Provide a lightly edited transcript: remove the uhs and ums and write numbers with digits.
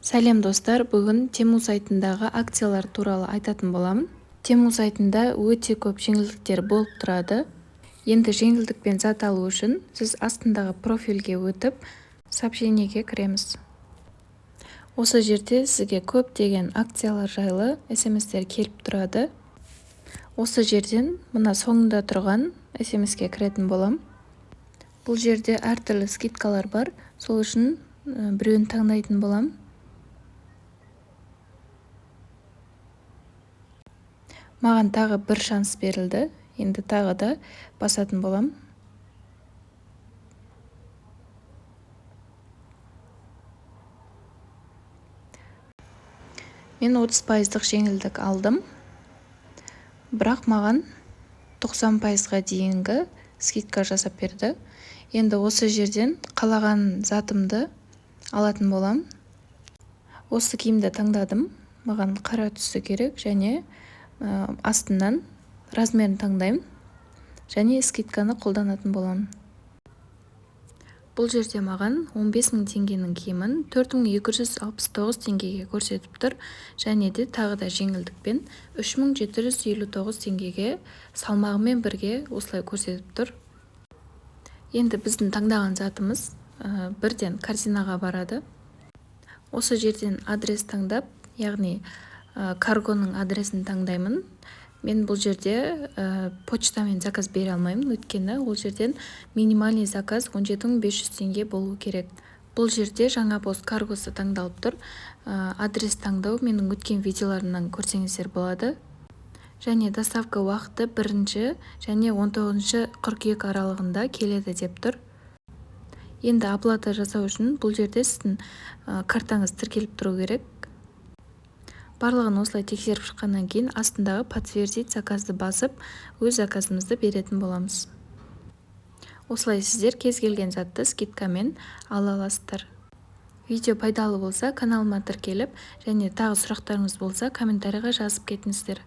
Сәлем достар, бүгін Тему сайтындағы акциялар туралы айтатын боламын. Тему сайтында өте көп жеңілдіктер болып тұрады. Енді жеңілдікпен зат алу үшін сіз астындағы профильге өтіп, сообщениеге кіреміз. Осы жерде сізге көптеген акциялар жайлы SMS-тер келіп тұрады. Осы жерден мына соңында тұрған SMS-ке кіретін болам. Бұл жерде әртүрлі скидкалар бар, сол үшін біреуін таңдайтын болам. Маған тағы бір шанс берілді. Енді тағы да басатын болам. Мен 30% жеңілдік алдым. Бірақ маған 90%-ға дейінгі скидка жасап берді. Енді осы жерден қалаған затымды алатын болам. Осы киімді таңдадым. Маған қара түсі керек және астынан размерін таңдаймын және скидканы қолданатын боламын. Бұл жерде маған 15.000 теңгенің киімін 4.269 теңгеге көрсетіп тұр және де тағы да жеңілдікпен 3.759 теңгеге салмағымен бірге осылай көрсетіп тұр. Енді біздің таңдаған затымыз бірден корзинаға барады. Осы жерден адрес таңдап, яғни каргоның адресін таңдаймын. Мен бұл жерде почтамен заказ бере алмаймын, өйткені ол жерден минимальный заказ 17.500 теңге болу керек. Бұл жерде жаңа пост каргосы таңдалып тұр. Адрес таңдау менің өткен видеоларымнан көрсеңіздер болады. Және доставка уақыты 1 және 19 қыркүйек аралығында келеді деп тұр. Енді оплата жасау үшін бұл жерде сіздің картаңыз тіркеліп тұру керек. Барлығын осылай тексеріп шыққаннан кейін астындағы подтвердить заказды басып, өз заказымызды беретін боламыз. Осылай сіздер кез келген затты скидкамен ала аласыздар. Видео пайдалы болса, каналыма тіркеліп, және тағы сұрақтарыңыз болса, комментарийға жазып кетіңіздер.